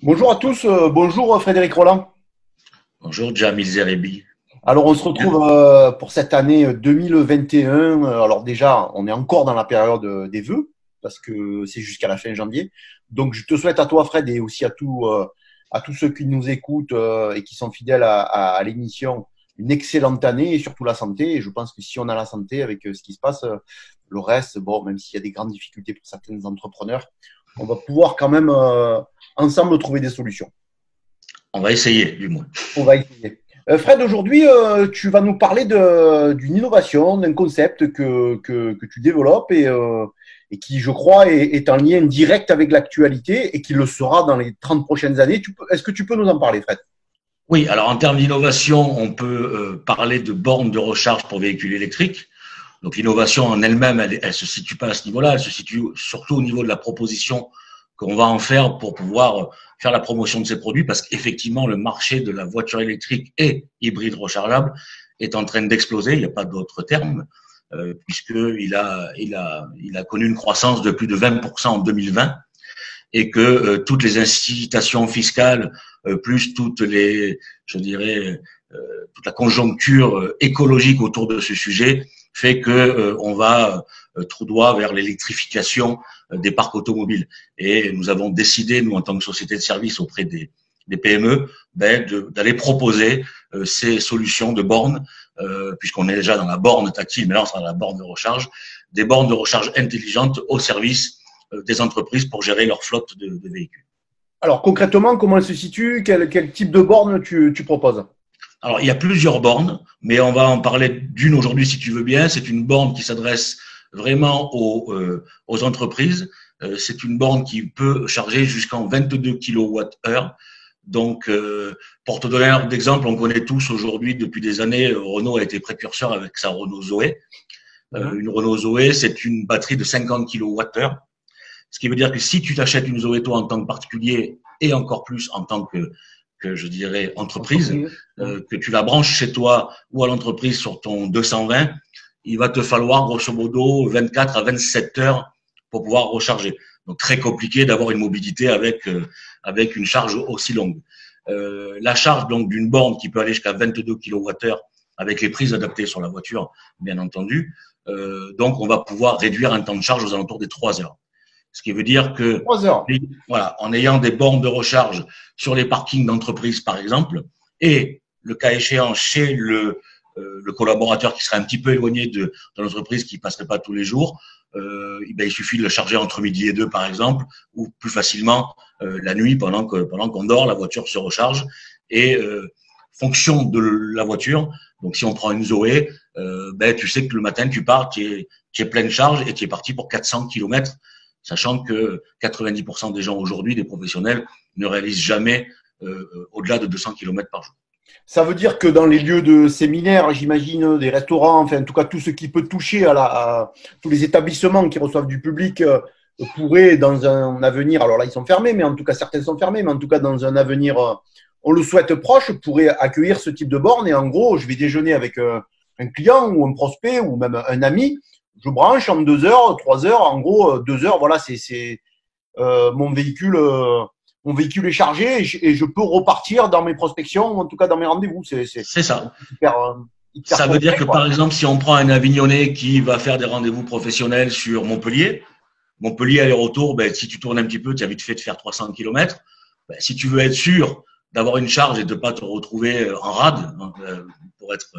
Bonjour à tous, bonjour Frédéric Roland. Bonjour, Jamil Zerebi. Alors on se retrouve pour cette année 2021. Alors déjà, on est encore dans la période des vœux parce que c'est jusqu'à la fin janvier. Donc je te souhaite à toi Fred et aussi à tous ceux qui nous écoutent et qui sont fidèles à l'émission une excellente année et surtout la santé. Et je pense que si on a la santé avec ce qui se passe, le reste, bon, même s'il y a des grandes difficultés pour certains entrepreneurs, on va pouvoir quand même ensemble trouver des solutions. On va essayer, du moins. On va essayer. Fred, aujourd'hui, tu vas nous parler d'une innovation, d'un concept que tu développes et qui, je crois, est en lien direct avec l'actualité et qui le sera dans les 30 prochaines années. Est-ce que tu peux nous en parler, Fred? Oui, alors en termes d'innovation, on peut parler de bornes de recharge pour véhicules électriques. Donc l'innovation en elle-même, elle se situe pas à ce niveau-là, elle se situe surtout au niveau de la proposition qu'on va en faire pour pouvoir faire la promotion de ces produits, parce qu'effectivement, le marché de la voiture électrique et hybride rechargeable est en train d'exploser, il n'y a pas d'autre terme, puisqu'il a connu une croissance de plus de 20% en 2020 et que toutes les incitations fiscales, plus toutes les, je dirais, toute la conjoncture écologique autour de ce sujet fait que on va tout droit vers l'électrification des parcs automobiles. Et nous avons décidé, nous en tant que société de services auprès des PME, d'aller proposer ces solutions de bornes, puisqu'on est déjà dans la borne tactile, mais là on sera dans la borne de recharge, des bornes de recharge intelligentes au service des entreprises pour gérer leur flotte de véhicules. Alors, concrètement, comment elle se situe? Quel type de borne tu proposes? Alors, il y a plusieurs bornes, mais on va en parler d'une aujourd'hui si tu veux bien. C'est une borne qui s'adresse vraiment aux entreprises. C'est une borne qui peut charger jusqu'en 22 kWh. Donc, pour te donner un ordre d'exemple, on connaît tous aujourd'hui, depuis des années, Renault a été précurseur avec sa Renault Zoé. Une Renault Zoé, c'est une batterie de 50 kWh. Ce qui veut dire que si tu t'achètes une Zoé toi en tant que particulier et encore plus en tant que je dirais entreprise, que tu la branches chez toi ou à l'entreprise sur ton 220, il va te falloir grosso modo 24 à 27 heures pour pouvoir recharger. Donc très compliqué d'avoir une mobilité avec une charge aussi longue. La charge donc d'une borne qui peut aller jusqu'à 22 kWh avec les prises adaptées sur la voiture, bien entendu. Donc on va pouvoir réduire un temps de charge aux alentours des 3 heures. Ce qui veut dire que, 3 heures. voilà, en ayant des bornes de recharge sur les parkings d'entreprise, par exemple, et le cas échéant chez le collaborateur qui serait un petit peu éloigné de l'entreprise, qui passerait pas tous les jours, ben, il suffit de le charger entre midi et deux, par exemple, ou plus facilement la nuit pendant qu'on dort, la voiture se recharge. Et fonction de la voiture, donc si on prend une Zoé, ben, tu sais que le matin, tu pars, tu es pleine charge et tu es parti pour 400 kilomètres, sachant que 90% des gens aujourd'hui, des professionnels, ne réalisent jamais au-delà de 200 kilomètres par jour. Ça veut dire que dans les lieux de séminaires, j'imagine, des restaurants, enfin, en tout cas, tout ce qui peut toucher à tous les établissements qui reçoivent du public pourraient, dans un avenir, alors là, ils sont fermés, mais en tout cas, certains sont fermés, mais en tout cas, dans un avenir, on le souhaite proche, pourraient accueillir ce type de borne. Et en gros, je vais déjeuner avec un client ou un prospect ou même un ami. Je branche en 2 heures, 3 heures, en gros, 2 heures, voilà, c'est mon véhicule. Mon véhicule est chargé et je peux repartir dans mes prospections, en tout cas dans mes rendez-vous. C'est ça. Hyper, hyper Ça veut dire concret, que, quoi. par exemple, si on prend un Avignonnais qui va faire des rendez-vous professionnels sur Montpellier, Montpellier aller-retour, ben, si tu tournes un petit peu, tu as vite fait de faire 300 kilomètres. Ben, si tu veux être sûr d'avoir une charge et de ne pas te retrouver en rade, pour être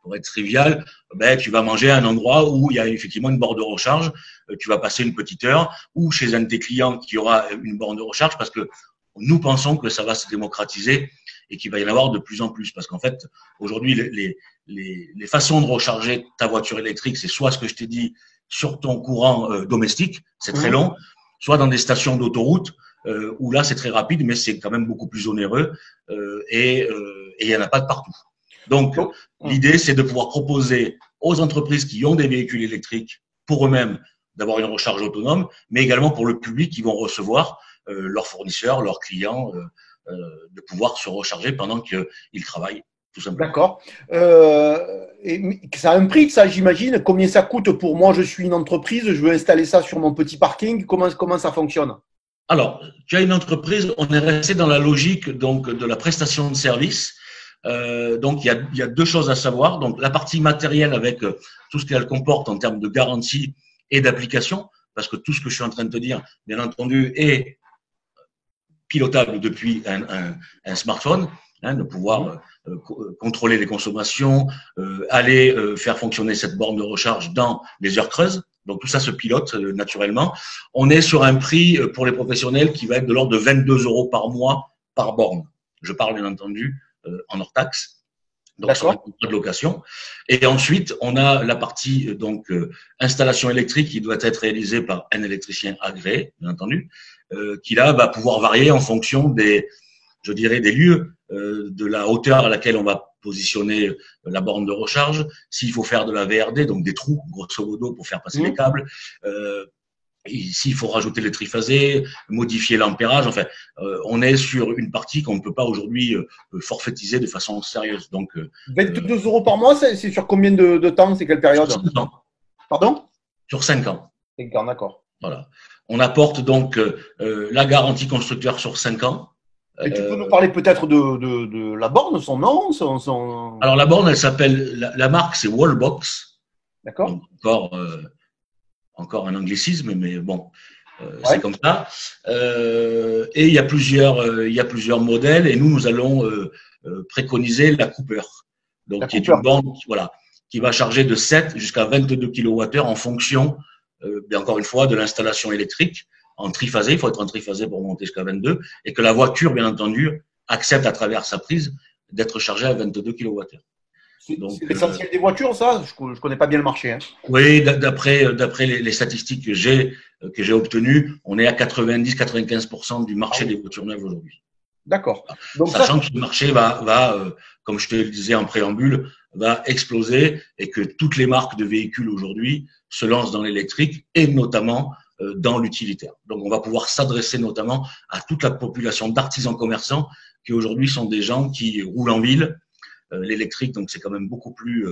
pour être trivial, ben, tu vas manger à un endroit où il y a effectivement une borne de recharge, tu vas passer une petite heure, ou chez un de tes clients qui aura une borne de recharge, parce que nous pensons que ça va se démocratiser et qu'il va y en avoir de plus en plus. Parce qu'en fait, aujourd'hui, les façons de recharger ta voiture électrique, c'est soit ce que je t'ai dit sur ton courant domestique, c'est très long, soit dans des stations d'autoroute, où là, c'est très rapide, mais c'est quand même beaucoup plus onéreux et il n'y en a pas de partout. Donc, l'idée, c'est de pouvoir proposer aux entreprises qui ont des véhicules électriques pour eux-mêmes d'avoir une recharge autonome, mais également pour le public qui vont recevoir leurs fournisseurs, leurs clients, de pouvoir se recharger pendant qu'ils travaillent, tout simplement. D'accord. Et ça a un prix, ça, j'imagine. Combien ça coûte pour moi? Je suis une entreprise, je veux installer ça sur mon petit parking. Comment ça fonctionne? Alors, tu as une entreprise, on est resté dans la logique donc de la prestation de service. Donc, il y a deux choses à savoir. Donc, la partie matérielle avec tout ce qu'elle comporte en termes de garantie et d'application, parce que tout ce que je suis en train de te dire, bien entendu, est pilotable depuis un smartphone, de pouvoir contrôler les consommations, aller faire fonctionner cette borne de recharge dans les heures creuses. Donc tout ça se pilote naturellement. On est sur un prix pour les professionnels qui va être de l'ordre de 22 € par mois par borne. Je parle bien entendu en hors taxe. Donc sur un contrat de location. Et ensuite, on a la partie donc installation électrique qui doit être réalisée par un électricien agréé, bien entendu, qui là va pouvoir varier en fonction des, je dirais, des lieux, de la hauteur à laquelle on va positionner la borne de recharge, s'il faut faire de la VRD, donc des trous, grosso modo, pour faire passer les câbles, s'il faut rajouter les triphasés, modifier l'ampérage, enfin, on est sur une partie qu'on ne peut pas aujourd'hui forfaitiser de façon sérieuse. Donc, 22 € par mois, c'est sur combien de temps? C'est quelle période? Sur 5 ans. Pardon? Sur 5 ans. 5 ans, d'accord. Voilà. On apporte donc la garantie constructeur sur 5 ans. Et tu peux nous parler peut-être de la borne, son nom, son… Alors la borne, elle s'appelle, la marque c'est Wallbox. D'accord. Encore un anglicisme, mais bon, c'est comme ça. Et il y a plusieurs modèles, et nous allons préconiser la Cooper. Donc qui est une borne, voilà, qui va charger de 7 jusqu'à 22 kWh en fonction, encore une fois, de l'installation électrique. En triphasé, il faut être en triphasé pour monter jusqu'à 22, et que la voiture, bien entendu, accepte à travers sa prise d'être chargée à 22 kWh. C'est l'essentiel des voitures, ça? Je connais pas bien le marché. Hein. Oui, d'après les statistiques que j'ai obtenues, on est à 90-95% du marché des voitures neuves aujourd'hui. D'accord. Donc sachant que ce marché va comme je te le disais en préambule, va exploser, et que toutes les marques de véhicules aujourd'hui se lancent dans l'électrique, et notamment dans l'utilitaire. Donc, on va pouvoir s'adresser notamment à toute la population d'artisans commerçants qui aujourd'hui sont des gens qui roulent en ville. L'électrique, donc, c'est quand même beaucoup plus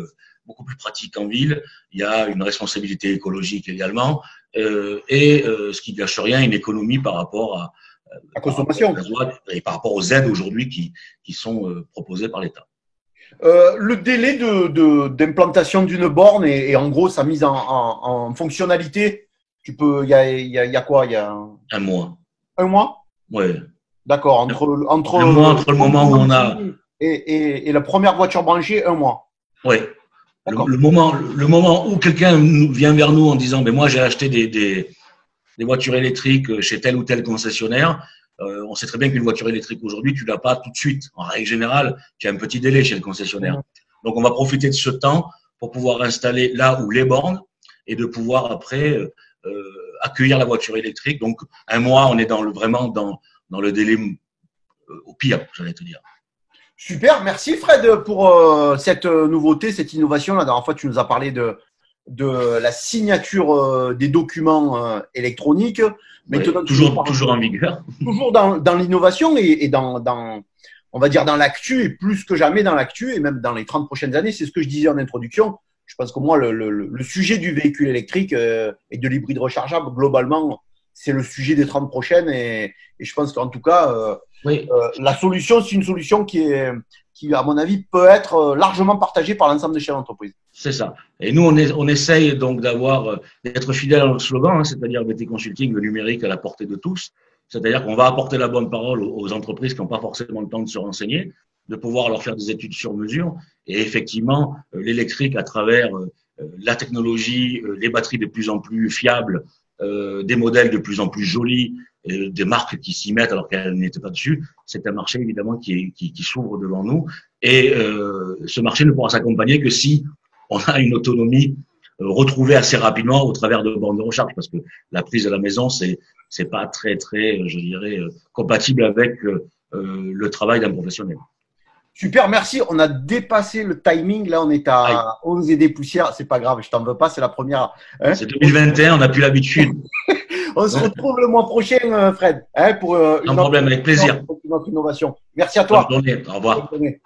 pratique en ville. Il y a une responsabilité écologique également, et ce qui gâche rien, une économie par rapport à la consommation et par rapport aux aides aujourd'hui qui sont proposées par l'État. Le délai d'implantation d'une borne et en gros sa mise en fonctionnalité. Il y a quoi? Il y a un mois. Un mois? Oui. D'accord. Entre le moment où on a et la première voiture branchée, un mois. Oui. Le moment où quelqu'un vient vers nous en disant, moi j'ai acheté des voitures électriques chez tel ou tel concessionnaire. On sait très bien qu'une voiture électrique aujourd'hui, tu l'as pas tout de suite. En règle générale, tu as un petit délai chez le concessionnaire. Donc on va profiter de ce temps pour pouvoir installer là où les bornes, et de pouvoir après accueillir la voiture électrique. Donc, un mois, on est vraiment dans le délai au pire, j'allais te dire. Super, merci Fred pour cette nouveauté, cette innovation. La dernière fois, tu nous as parlé de la signature des documents électroniques. Maintenant, toujours en vigueur. Toujours dans l'innovation et dans, on va dire, dans l'actu, et plus que jamais dans l'actu, et même dans les 30 prochaines années. C'est ce que je disais en introduction. Je pense que moi, le sujet du véhicule électrique et de l'hybride rechargeable, globalement, c'est le sujet des 30 prochaines. Et je pense qu'en tout cas, la solution, c'est une solution qui, à mon avis, peut être largement partagée par l'ensemble des chefs d'entreprise. C'est ça. Et nous, on essaye donc d'être fidèle à notre slogan, c'est-à-dire BT Consulting, le numérique à la portée de tous. C'est-à-dire qu'on va apporter la bonne parole aux entreprises qui n'ont pas forcément le temps de se renseigner, de pouvoir leur faire des études sur mesure. Et effectivement, l'électrique à travers la technologie, les batteries de plus en plus fiables, des modèles de plus en plus jolis, des marques qui s'y mettent alors qu'elles n'étaient pas dessus, c'est un marché évidemment qui s'ouvre devant nous. Et ce marché ne pourra s'accompagner que si on a une autonomie retrouvée assez rapidement au travers de bornes de recharge, parce que la prise à la maison, c'est pas très, je dirais, compatible avec le travail d'un professionnel. Super, merci. On a dépassé le timing. Là, on est à 11 et des poussières. C'est pas grave, je t'en veux pas. C'est la première. Hein, c'est 2021, on n'a plus l'habitude. On se retrouve le mois prochain, Fred, pour sans problème, avec plaisir. Notre innovation. Merci à toi. Bonne journée. Au revoir. Bonne journée.